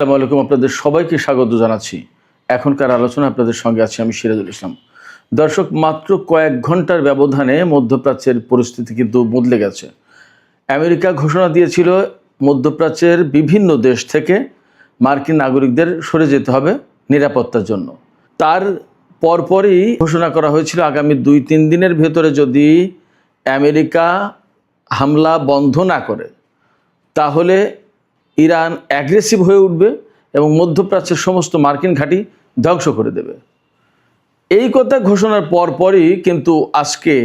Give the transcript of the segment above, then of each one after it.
আসসালামু আলাইকুম, আপনাদের সবাইকে স্বাগত জানাচ্ছি। এখনকার আলোচনা আপনাদের সঙ্গে আছি আমি সিরাজুল ইসলাম। দর্শক, মাত্র কয়েক ঘন্টার ব্যবধানে মধ্যপ্রাচ্যের পরিস্থিতি কিন্তু বদলে গেছে। আমেরিকা ঘোষণা দিয়েছিল মধ্যপ্রাচ্যের বিভিন্ন দেশ থেকে মার্কিন নাগরিকদের সরে যেতে হবে নিরাপত্তার জন্য। তার পরপরই ঘোষণা করা হয়েছিল আগামী 2-3 দিনের ভেতরে যদি আমেরিকা হামলা বন্ধ না করে তাহলে ইরান অ্যাগ্রেসিভ হয়ে উঠবে এবং মধ্যপ্রাচ্যের সমস্ত মার্কিন ঘাঁটি ধ্বংস করে দেবে। এই কথা ঘোষণার পরপরই কিন্তু আজকে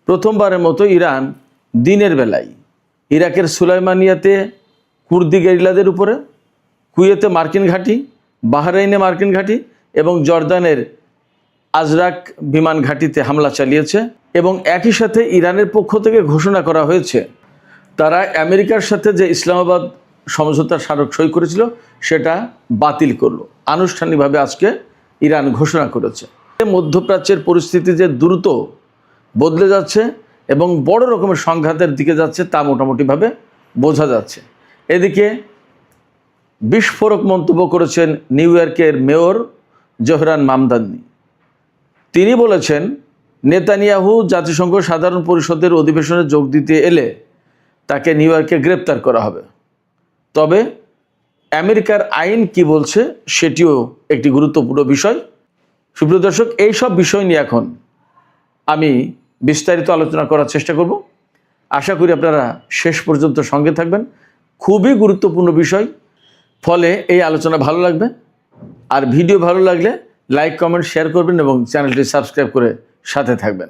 প্রথমবারের মতো ইরান দিনের বেলায় ইরাকের সুলাইমানিয়াতে কুর্দি গেরিলাদের উপরে, কুয়েতে মার্কিন ঘাঁটি, বাহরাইনে মার্কিন ঘাঁটি এবং জর্দানের আজরাক বিমান ঘাঁটিতে হামলা চালিয়েছে। এবং একই সাথে ইরানের পক্ষ থেকে ঘোষণা করা হয়েছে তারা আমেরিকার সাথে যে ইসলামাবাদ সমঝোতার স্মারক সই করেছিল সেটা বাতিল করলো। আনুষ্ঠানিকভাবে আজকে ইরান ঘোষণা করেছে। মধ্যপ্রাচ্যের পরিস্থিতি যে দ্রুত বদলে যাচ্ছে এবং বড় রকমের সংঘাতের দিকে যাচ্ছে তা মোটামুটিভাবে বোঝা যাচ্ছে। এদিকে বিস্ফোরক মন্তব্য করেছেন নিউ ইয়র্কের মেয়র জোহরান মামদানি। তিনি বলেছেন, নেতানিয়াহু জাতিসংঘ সাধারণ পরিষদের অধিবেশনে যোগ দিতে এলে তাকে নিউ ইয়র্কে গ্রেপ্তার করা হবে। তবে আমেরিকার আইন কি বলছে সেটিও একটি গুরুত্বপূর্ণ বিষয়। সুপ্রিয় দর্শক, এই সব বিষয় নিয়ে এখন আমি বিস্তারিত আলোচনা করার চেষ্টা করব। আশা করি আপনারা শেষ পর্যন্ত সঙ্গে থাকবেন। খুবই গুরুত্বপূর্ণ বিষয়, ফলে এই আলোচনা ভালো লাগবে। আর ভিডিও ভালো লাগলে লাইক, কমেন্ট, শেয়ার করবেন এবং চ্যানেলটি সাবস্ক্রাইব করে সাথে থাকবেন।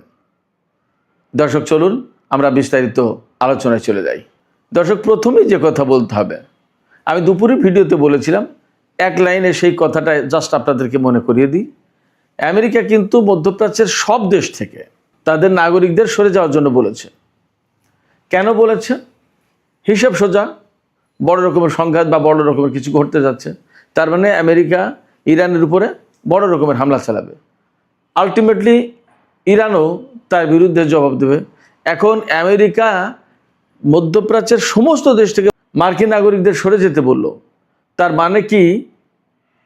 দর্শক, চলুন আমরা বিস্তারিত আলোচনায় চলে যাই। দর্শক, প্রথমেই যে কথা বলতে হবে, আমি দুপুরের ভিডিওতে বলেছিলাম, এক লাইনে সেই কথাটা জাস্ট আপনাদেরকে মনে করিয়ে দিই। আমেরিকা কিন্তু মধ্যপ্রাচ্যের সব দেশ থেকে তাদের নাগরিকদের সরে যাওয়ার জন্য বলেছে। কেন বলেছে? হিসাব সোজা, বড় রকমের সংঘাত বা বড় রকমের কিছু ঘটতে যাচ্ছে, তার মানে আমেরিকা ইরানের উপরে বড় রকমের হামলা চালাবে। আলটিমেটলি ইরানও তার বিরুদ্ধে জবাব দেবে। এখন আমেরিকা মধ্যপ্রাচ্যের সমস্ত দেশ থেকে মার্কিন নাগরিকদের সরে যেতে বলল, তার মানে কি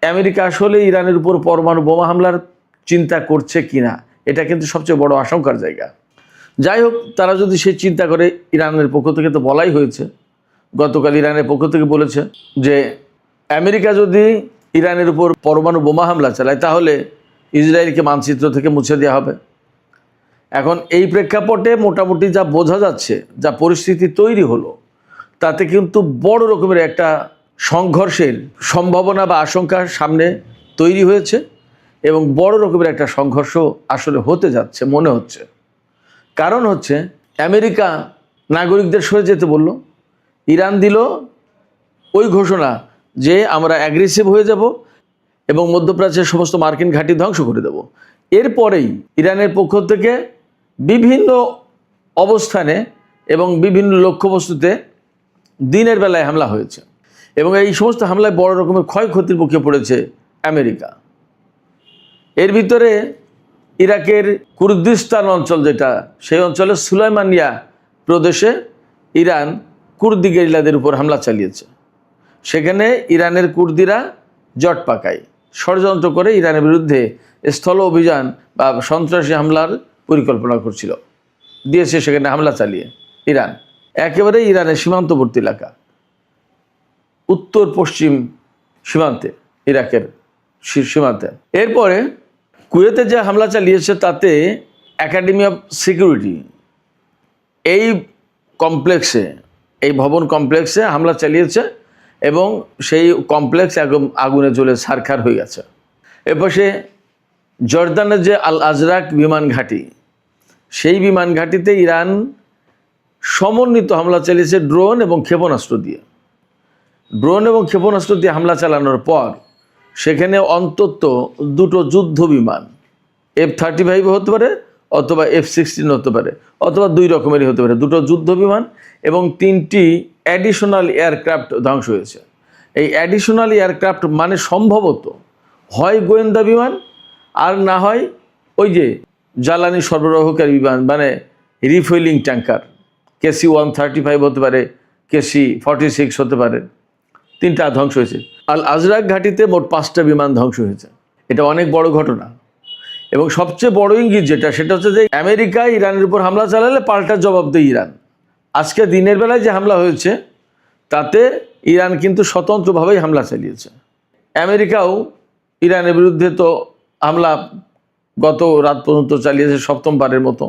আমেরিকা আসলে ইরানের উপর পরমাণু বোমা হামলার চিন্তা করছে কিনা, এটা কিন্তু সবচেয়ে বড় আশঙ্কার জায়গা। যাই হোক, তারা যদি সেই চিন্তা করে, ইরানের পক্ষ থেকে তো বলাই হয়েছে, গতকাল ইরানের পক্ষ থেকে বলেছে যে আমেরিকা যদি ইরানের উপর পরমাণু বোমা হামলা চালায় তাহলে ইসরায়েলকে মানচিত্র থেকে মুছে দেওয়া হবে। এখন এই প্রেক্ষাপটে মোটামুটি যা বোঝা যাচ্ছে, যা পরিস্থিতি তৈরি হলো, তাতে কিন্তু বড় রকমের একটা সংঘর্ষের সম্ভাবনা বা আশঙ্কা সামনে তৈরি হয়েছে এবং বড় রকমের একটা সংঘর্ষ আসলে হতে যাচ্ছে মনে হচ্ছে। কারণ হচ্ছে আমেরিকা নাগরিকদের সরে যেতে বলল, ইরান দিল ওই ঘোষণা যে আমরা অ্যাগ্রেসিভ হয়ে যাব এবং মধ্যপ্রাচ্যের সমস্ত মার্কিন ঘাঁটি ধ্বংস করে দেব। এরপরেই ইরানের পক্ষ থেকে বিভিন্ন অবস্থানে এবং বিভিন্ন লক্ষ্যবস্তুতে দিনের বেলায় হামলা হয়েছে এবং এই সমস্ত হামলায় বড় রকমের ক্ষয়ক্ষতির মুখে পড়েছে আমেরিকা। এর ভিতরে ইরাকের কুর্দিস্তান অঞ্চল যেটা, সেই অঞ্চলে সুলাইমানিয়া প্রদেশে ইরান কুর্দি গেরিলাদের উপর হামলা চালিয়েছে। সেখানে ইরানের কুর্দিরা জট পাকায়, ষড়যন্ত্র করে ইরানের বিরুদ্ধে স্থল অভিযান বা সন্ত্রাসী হামলার পরিকল্পনা করছিল, দিয়েছে সেখানে হামলা চালিয়ে ইরান। একেবারে ইরানের সীমান্তবর্তী এলাকা, উত্তর পশ্চিম সীমান্তে, ইরাকের সীমান্তে। এরপরে কুয়েতে যে হামলা চালিয়েছে তাতে একাডেমি অফ সিকিউরিটি এই কমপ্লেক্সে, এই ভবন কমপ্লেক্সে হামলা চালিয়েছে এবং সেই কমপ্লেক্স আগুনে জ্বলে ছারখার হয়ে গেছে। এপাশে জর্দানের যে আল আজরাক বিমান ঘাঁটি, সেই বিমান ঘাঁটিতে ইরান সমন্বিত হামলা চালিয়েছে ড্রোন এবং ক্ষেপণাস্ত্র দিয়ে। ড্রোন এবং ক্ষেপণাস্ত্র দিয়ে হামলা চালানোর পর সেখানে অন্তত 2টো যুদ্ধ বিমান, F-35 হতে পারে অথবা F-16 হতে পারে অথবা 2 রকমেরই হতে পারে, 2টো যুদ্ধ বিমান এবং 3টি অ্যাডিশনাল এয়ারক্রাফট ধ্বংস হয়েছে। এই অ্যাডিশনাল এয়ারক্রাফট মানে সম্ভবত হয় গোয়েন্দা বিমান আর না হয় ওই যে জ্বালানি সরবরাহকারী বিমান, মানে রিফুয়েলিং ট্যাঙ্কার। KC-135 হতে পারে, KC-46 হতে পারে, 3টা ধ্বংস হয়েছে। আল আজরাক ঘাঁটিতে মোট 5টা বিমান ধ্বংস হয়েছে। এটা অনেক বড় ঘটনা এবং সবচেয়ে বড় ইঙ্গিত সেটা হচ্ছে যে আমেরিকা ইরানের উপর হামলা চালালে পাল্টা জবাব দেয় ইরান। আজকে দিনের বেলায় যে হামলা হয়েছে তাতে ইরান কিন্তু স্বতন্ত্রভাবেই হামলা চালিয়েছে। আমেরিকাও ইরানের বিরুদ্ধে তো হামলা গত রাত পর্যন্ত চালিয়েছে 7মবারের মতো।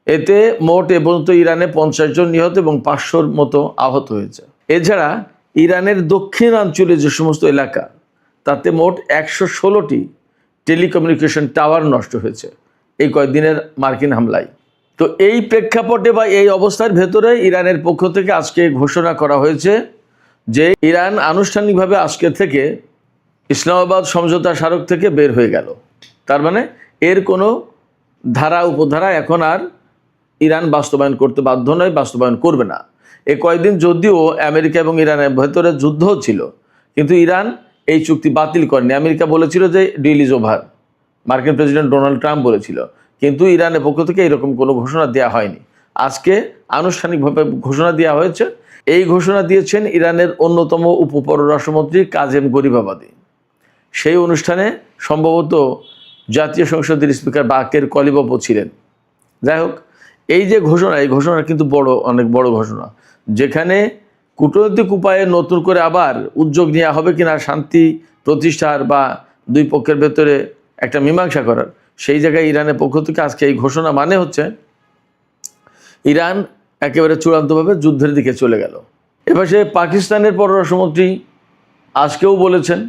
এতে মোট এ পর্যন্ত ইরানে 50 জন নিহত এবং 500-র মতো আহত হয়েছে। এছাড়া ইরানের দক্ষিণাঞ্চলে যে সমস্ত এলাকা তাতে মোট 116টি টেলিকমিউনিকেশন টাওয়ার নষ্ট হয়েছে এই কয়েকদিনের মার্কিন হামলায়। তো এই প্রেক্ষাপটে বা এই অবস্থার ভেতরে ইরানের পক্ষ থেকে আজকে ঘোষণা করা হয়েছে যে ইরান আনুষ্ঠানিকভাবে আজকে থেকে ইসলামাবাদ সমঝোতা স্মারক থেকে বের হয়ে গেল। তার মানে এর কোনো ধারা উপধারা এখন আর ইরান বাস্তবায়ন করতে বাধ্য নয়, বাস্তবায়ন করবে না। এ কয়েকদিন যদিও আমেরিকা এবং ইরানের ভেতরে যুদ্ধ ছিল, কিন্তু ইরান এই চুক্তি বাতিল করেনি। আমেরিকা বলেছিল যে ডিল ইজ ওভার, মার্কিন প্রেসিডেন্ট ডোনাল্ড ট্রাম্প বলেছিল, কিন্তু ইরানের পক্ষ থেকে এরকম কোনো ঘোষণা দেওয়া হয়নি। আজকে আনুষ্ঠানিকভাবে ঘোষণা দেওয়া হয়েছে। এই ঘোষণা দিয়েছেন ইরানের অন্যতম উপপররাষ্ট্রমন্ত্রী কাজেম গরিবাবাদী। সেই অনুষ্ঠানে সম্ভবত জাতীয় সংসদের স্পিকার বাকের কলিবাবও ছিলেন। যাই হোক, এই যে ঘোষণা, এই ঘোষণা কিন্তু অনেক বড় ঘোষণা, যেখানে কূটনৈতিক উপায়ে নতুন করে আবার উদ্যোগ নেওয়া হবে কিনা শান্তি প্রতিষ্ঠার বা দুই পক্ষের ভেতরে একটা মীমাংসা করার, সেই জায়গায় ইরানের পক্ষ থেকে আজকে এই ঘোষণা মানে হচ্ছে ইরান একেবারে চূড়ান্তভাবে যুদ্ধের দিকে চলে গেল। এপাশে পাকিস্তানের পররাষ্ট্রমন্ত্রী আজকেও বলেছেন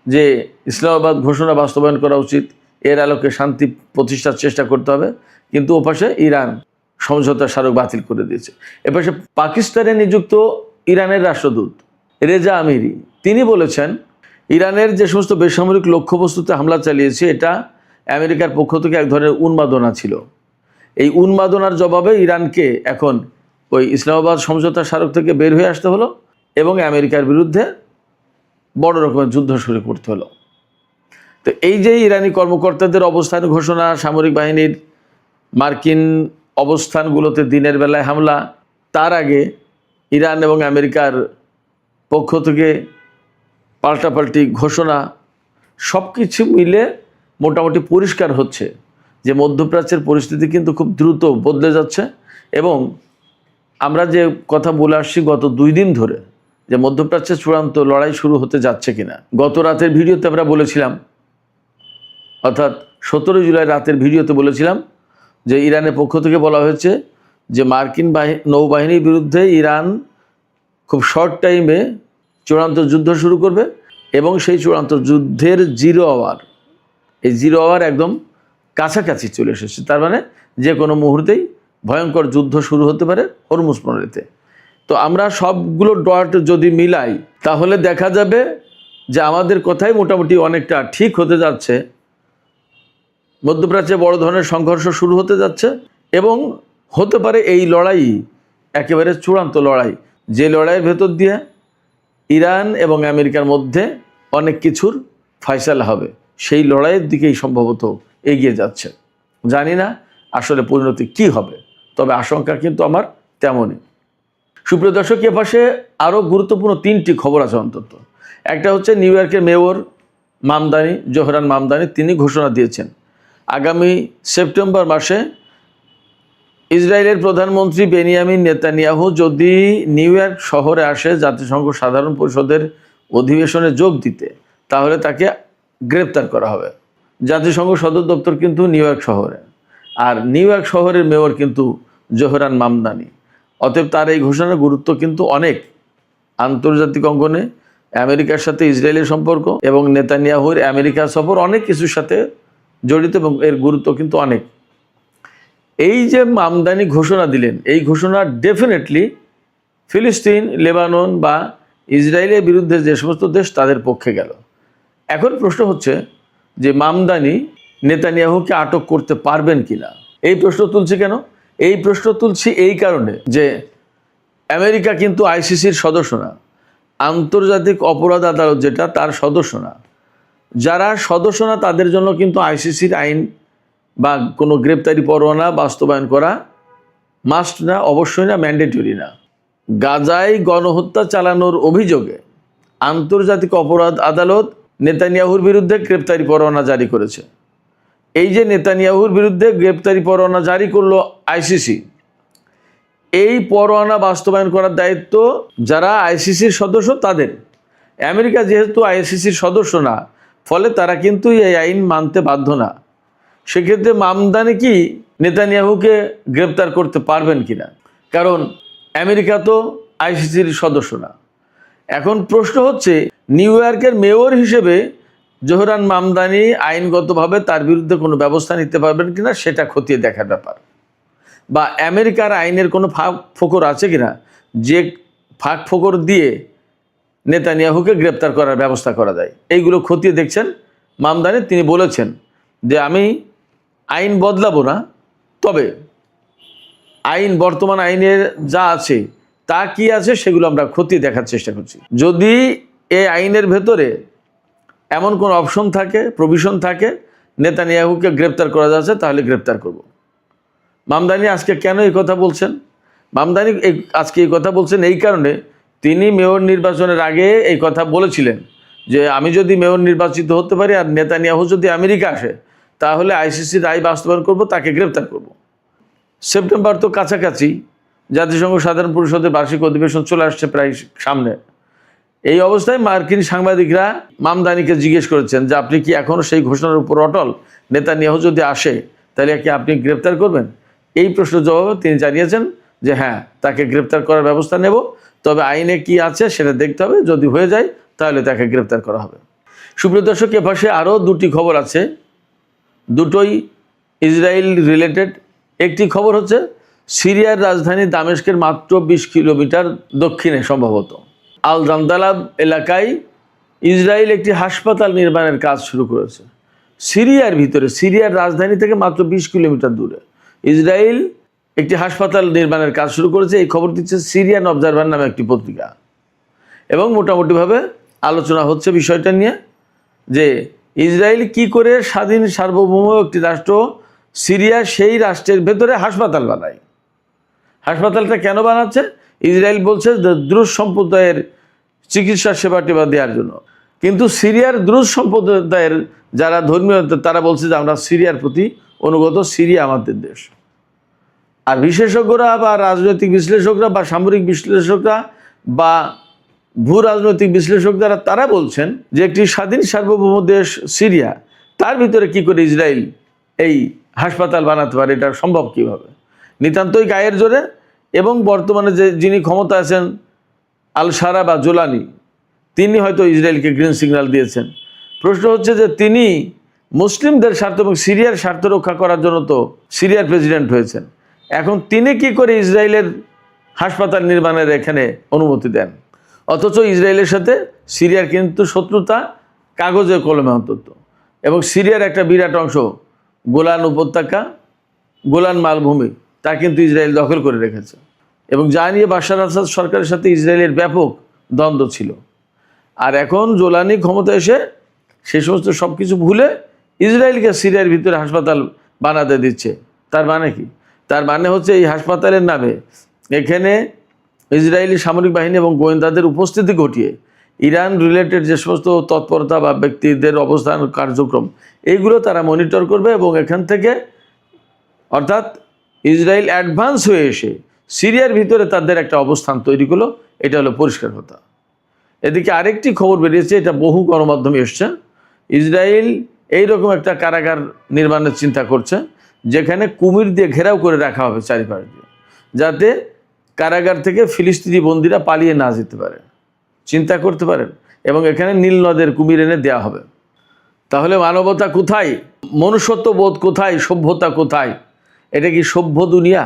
যে ইসলামাবাদ ঘোষণা বাস্তবায়ন করা উচিত, এর আলোকে শান্তি প্রতিষ্ঠার চেষ্টা করতে হবে, কিন্তু ওপাশে ইরান সমঝোতা স্মারক বাতিল করে দিয়েছে। এপাশে পাকিস্তানে নিযুক্ত ইরানের রাষ্ট্রদূত রেজা আমিরি তিনি বলেছেন ইরানের যে সমস্ত বেসামরিক লক্ষ্যবস্তুতে হামলা চালিয়েছে এটা আমেরিকার পক্ষ থেকে এক ধরনের উন্মাদনা ছিল। এই উন্মাদনার জবাবে ইরানকে এখন ওই ইসলামাবাদ সমঝোতা স্মারক থেকে বের হয়ে আসতে হলো এবং আমেরিকার বিরুদ্ধে বড় রকমের যুদ্ধ শুরু করতে হলো। তো এই যে ইরানি কর্মকর্তাদের অবস্থান ঘোষণা, সামরিক বাহিনীর মার্কিন অবস্থানগুলোতে দিনের বেলায় হামলা, তার আগে ইরান এবং আমেরিকার পক্ষ থেকে পাল্টাপাল্টি ঘোষণা, সব কিছু মিলে মোটামুটি পরিষ্কার হচ্ছে যে মধ্যপ্রাচ্যের পরিস্থিতি কিন্তু খুব দ্রুত বদলে যাচ্ছে। এবং আমরা যে কথা বলে আসছি গত 2 দিন ধরে যে মধ্যপ্রাচ্যে চূড়ান্ত লড়াই শুরু হতে যাচ্ছে কিনা, গত রাতের ভিডিওতে আমরা বলেছিলাম, অর্থাৎ 17 জুলাই রাতের ভিডিওতে বলেছিলাম যে ইরানের পক্ষ থেকে বলা হয়েছে যে মার্কিন নৌবাহিনীর বিরুদ্ধে ইরান খুব শর্ট টাইমে চূড়ান্ত যুদ্ধ শুরু করবে এবং সেই চূড়ান্ত যুদ্ধের 0 আওয়ার, এই 0 আওয়ার একদম কাছাকাছি চলে এসেছে। তার মানে যে কোনো মুহূর্তেই ভয়ঙ্কর যুদ্ধ শুরু হতে পারে হরমুজ প্রণালীতে। তো আমরা সবগুলো ডট যদি মিলাই তাহলে দেখা যাবে যে আমাদের কথাই মোটামুটি অনেকটা ঠিক হতে যাচ্ছে। মধ্যপ্রাচ্যে বড় ধরনের সংঘর্ষ শুরু হতে যাচ্ছে এবং হতে পারে এই লড়াই একেবারে চূড়ান্ত লড়াই, যে লড়াইয়ের ভেতর দিয়ে ইরান এবং আমেরিকার মধ্যে অনেক কিছুর ফয়সালা হবে। সেই লড়াইয়ের দিকেই সম্ভবত এগিয়ে যাচ্ছে। জানি না আসলে পরিণতি কি হবে, তবে আশঙ্কা কিন্তু আমার তেমনই। সুপ্রিয় দর্শক, এ পাশে আরও গুরুত্বপূর্ণ 3টি খবর আছে অন্তত। একটা হচ্ছে নিউ ইয়র্কের মেয়র মামদানি, জোহরান মামদানি, তিনি ঘোষণা দিয়েছেন আগামী সেপ্টেম্বর মাসে ইসরায়েলের প্রধানমন্ত্রী বেনিয়ামিন নেতানিয়াহু যদি নিউ ইয়র্ক শহরে আসে জাতিসংঘ সাধারণ পরিষদের অধিবেশনে যোগ দিতে, তাহলে তাকে গ্রেপ্তার করা হবে। জাতিসংঘ সদর দপ্তর কিন্তু নিউ ইয়র্ক শহরে, আর নিউ ইয়র্ক শহরের মেয়র কিন্তু জোহরান মামদানি। অতএব তার এই ঘোষণার গুরুত্ব কিন্তু অনেক। আন্তর্জাতিক অঙ্গনে আমেরিকার সাথে ইসরায়েলের সম্পর্ক এবং নেতানিয়াহুর আমেরিকা সফর অনেক কিছুর সাথে জড়িত এবং এর গুরুত্ব কিন্তু অনেক। এই যে মামদানি ঘোষণা দিলেন, এই ঘোষণা ডেফিনেটলি ফিলিস্তিন, লেবানন বা ইসরায়েলের বিরুদ্ধে যে সমস্ত দেশ তাদের পক্ষে গেল। এখন প্রশ্ন হচ্ছে যে মামদানি নেতানিয়াহুকে আটক করতে পারবেন কিনা। এই প্রশ্ন তুলছি কেন? এই প্রশ্ন তুলছি এই কারণে যে আমেরিকা কিন্তু আইসিসির সদস্য না, আন্তর্জাতিক অপরাধ আদালত যেটা তার সদস্য না। যারা সদস্য না তাদের জন্য কিন্তু আইসিসির আইন বা কোনো গ্রেপ্তারি পরোয়ানা বাস্তবায়ন করা মাস্ট না, অবশ্যই না, ম্যান্ডেটরি না। গাজায় গণহত্যা চালানোর অভিযোগে আন্তর্জাতিক অপরাধ আদালত নেতানিয়াহুর বিরুদ্ধে গ্রেপ্তারি পরোয়ানা জারি করেছে। এই যে নেতানিয়াহুর বিরুদ্ধে গ্রেপ্তারি পরোয়ানা জারি করলো আইসিসি, এই পরোয়ানা বাস্তবায়ন করার দায়িত্ব যারা আইসিসির সদস্য তাদের। আমেরিকা যেহেতু আইসিসির সদস্য না, ফলে তারা কিন্তু এই আইন মানতে বাধ্য না। সেক্ষেত্রে মামদানি কি নেতানিয়াহুকে গ্রেপ্তার করতে পারবেন কিনা, কারণ আমেরিকা তো আইসিসির সদস্য না। এখন প্রশ্ন হচ্ছে, নিউ ইয়র্কের মেয়র হিসেবে জোহরান মামদানি আইনগতভাবে তার বিরুদ্ধে কোনো ব্যবস্থা নিতে পারবেন কিনা সেটা খতিয়ে দেখার ব্যাপার, বা আমেরিকার আইনের কোনো ফাঁক ফোকর আছে কিনা যে ফাঁক ফোকর দিয়ে নেতানিয়াহুকে গ্রেপ্তার করার ব্যবস্থা করা যায়। এইগুলো খতিয়ে দেখছেন মামদানি। তিনি বলেছেন যে আমি আইন বদলাবো না, তবে আইন বর্তমান আইনের যা আছে তা কি আছে সেগুলো আমরা খতিয়ে দেখার চেষ্টা করছি। যদি এই আইনের ভেতরে এমন কোনো অপশন থাকে, প্রভিশন থাকে নেতানিয়াহুকে গ্রেপ্তার করা যাচ্ছে, তাহলে গ্রেপ্তার করব। মামদানি আজকে কেন এই কথা বলছেন? মামদানি আজকে এই কথা বলছেন এই কারণে, তিনি মেয়র নির্বাচনের আগে এই কথা বলেছিলেন যে আমি যদি মেয়র নির্বাচিত হতে পারি আর নেতানিয়াহু যদি আমেরিকা আসে, তাহলে আইসিসির রায় বাস্তবায়ন করব, তাকে গ্রেপ্তার করব। সেপ্টেম্বর তো কাছাকাছি, জাতিসংঘ সাধারণ পরিষদের বার্ষিক অধিবেশন চলে আসছে প্রায় সামনে। এই অবস্থায় মার্কিন সাংবাদিকরা মামদানিকে জিজ্ঞেস করেছেন যে আপনি কি এখনও সেই ঘোষণার উপর অটল? নেতানিয়াহু যদি আসে তাহলে কি আপনি গ্রেপ্তার করবেন? এই প্রশ্নের জবাবে তিনি জানিয়েছেন যে হ্যাঁ, তাকে গ্রেপ্তার করার ব্যবস্থা নেব, তবে আইনে কি আছে সেটা দেখতে হবে, যদি হয়ে যায় তাহলে তাকে গ্রেপ্তার করা হবে। সুপ্রিয় দর্শক, এপাশে আরও দুটি খবর আছে, দুটোই ইসরায়েল রিলেটেড। একটি খবর হচ্ছে সিরিয়ার রাজধানী দামেস্কের মাত্র 20 কিলোমিটার দক্ষিণে সম্ভবত আল জামদালাব এলাকায় ইসরায়েল একটি হাসপাতাল নির্মাণের কাজ শুরু করেছে। সিরিয়ার ভিতরে, সিরিয়ার রাজধানী থেকে মাত্র 20 কিলোমিটার দূরে ইসরায়েল একটি হাসপাতাল নির্মাণের কাজ শুরু করেছে। এই খবর দিচ্ছে সিরিয়ান অবজারভার নামে একটি পত্রিকা, এবং মোটামুটিভাবে আলোচনা হচ্ছে বিষয়টা নিয়ে যে ইসরায়েল কি করে স্বাধীন সার্বভৌম একটি রাষ্ট্র সিরিয়া, সেই রাষ্ট্রের ভেতরে হাসপাতাল বানায়। হাসপাতালটা কেন বানাচ্ছে? ইসরায়েল বলছে দ্রুজ সম্প্রদায়ের চিকিৎসা সেবা টেবা দেওয়ার জন্য, কিন্তু সিরিয়ার দ্রুজ সম্প্রদায়ের যারা ধর্মীয় তারা বলছে যে আমরা সিরিয়ার প্রতি অনুগত, সিরিয়া আমাদের দেশ। আর বিশেষজ্ঞরা বা রাজনৈতিক বিশ্লেষকরা বা সামরিক বিশ্লেষকরা বা ভূ রাজনৈতিক বিশ্লেষকরা তারা বলছেন যে একটি স্বাধীন সার্বভৌম দেশ সিরিয়া, তার ভিতরে কি করে ইসরায়েল এই হাসপাতাল বানাতে পারে, এটা সম্ভব কীভাবে? নিতান্তই গায়ের জোরে। এবং বর্তমানে যিনি ক্ষমতা আছেন আল সারা বা জোলানি, তিনি হয়তো ইসরায়েলকে গ্রিন সিগন্যাল দিয়েছেন। প্রশ্ন হচ্ছে যে তিনি মুসলিমদের স্বার্থ এবং সিরিয়ার স্বার্থ রক্ষা করার জন্য তো সিরিয়ার প্রেসিডেন্ট হয়েছেন, এখন তিনি কি করে ইসরায়েলের হাসপাতাল নির্মাণের এখানে অনুমতি দেন? অথচ ইসরায়েলের সাথে সিরিয়ার কিন্তু শত্রুতা কাগজে কলমে অন্তত। এবং সিরিয়ার একটা বিরাট অংশ গোলান উপত্যকা, গোলান মালভূমি, তা কিন্তু ইসরায়েল দখল করে রেখেছে, এবং যা নিয়ে বাশার আসাদ সরকারের সাথে ইসরায়েলের ব্যাপক দ্বন্দ্ব ছিল। আর এখন জোলানি ক্ষমতা এসে সে সমস্ত সব কিছু ভুলে ইসরায়েলকে সিরিয়ার ভিতরে হাসপাতাল বানাতে দিচ্ছে। তার মানে কি? তার মানে হচ্ছে এই হাসপাতালের নামে এখানে ইসরায়েলি সামরিক বাহিনী এবং গোয়েন্দাদের উপস্থিতি ঘটিয়ে ইরান রিলেটেড যে সমস্ত তৎপরতা বা ব্যক্তিদের অবস্থান কার্যক্রম, এইগুলো তারা মনিটর করবে, এবং এখান থেকে অর্থাৎ ইসরায়েল অ্যাডভান্স হয়ে এসে সিরিয়ার ভিতরে তাদের একটা অবস্থান তৈরি করলো। এটা হলো পরিষ্কার কথা। এদিকে আরেকটি খবর বেরিয়েছে, এটা বহু গণমাধ্যমে এসছে, ইসরায়েল এইরকম একটা কারাগার নির্মাণের চিন্তা করছে, যেখানে কুমির দিয়ে ঘেরাও করে রাখা হবে চারিপাশ দিয়ে, যাতে কারাগার থেকে ফিলিস্তিনি বন্দীরা পালিয়ে না যেতে পারে। চিন্তা করতে পারেন। এবং এখানে নীল নদের কুমির এনে দেওয়া হবে। তাহলে মানবতা কোথায়? মনুষ্যত্ব বোধ কোথায়? সভ্যতা কোথায়? এটা কি সভ্য দুনিয়া?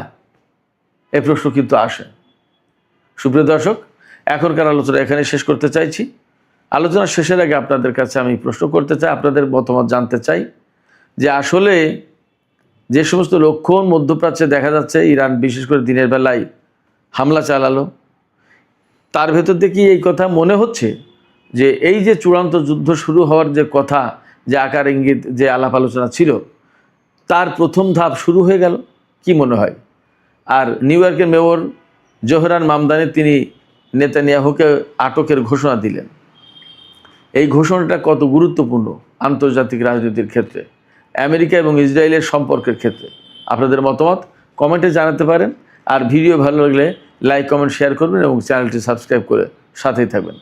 এই প্রশ্ন কিন্তু আসে। সুপ্রিয় দর্শক, এখনকার আলোচনা এখানে শেষ করতে চাইছি। আলোচনা শেষের আগে আপনাদের কাছে আমি প্রশ্ন করতে চাই, আপনাদের মতামত জানতে চাই যে আসলে যে সমস্ত লক্ষণ মধ্যপ্রাচ্যে দেখা যাচ্ছে, ইরান বিশেষ করে দিনের বেলায় হামলা চালালো, তার ভেতর দিয়ে কি এই কথা মনে হচ্ছে যে এই যে চূড়ান্ত যুদ্ধ শুরু হওয়ার যে কথা, যে আকার ইঙ্গিত, যে আলাপ আলোচনা ছিল, তার প্রথম ধাপ শুরু হয়ে গেল? কি মনে হয়? আর নিউ ইয়র্কের মেয়র জোহরান মামদানি তিনি নেতানিয়াহুকে আটকের ঘোষণা দিলেন, এই ঘোষণাটা কত গুরুত্বপূর্ণ আন্তর্জাতিক রাজনীতির ক্ষেত্রে, আমেরিকা এবং ইসরায়েলের সম্পর্কের ক্ষেত্রে? আপনাদের মতামত কমেন্টে জানাতে পারেন। আর ভিডিও ভালো লাগলে লাইক, কমেন্ট, শেয়ার করবেন এবং চ্যানেলটি সাবস্ক্রাইব করে সাথেই থাকবেন।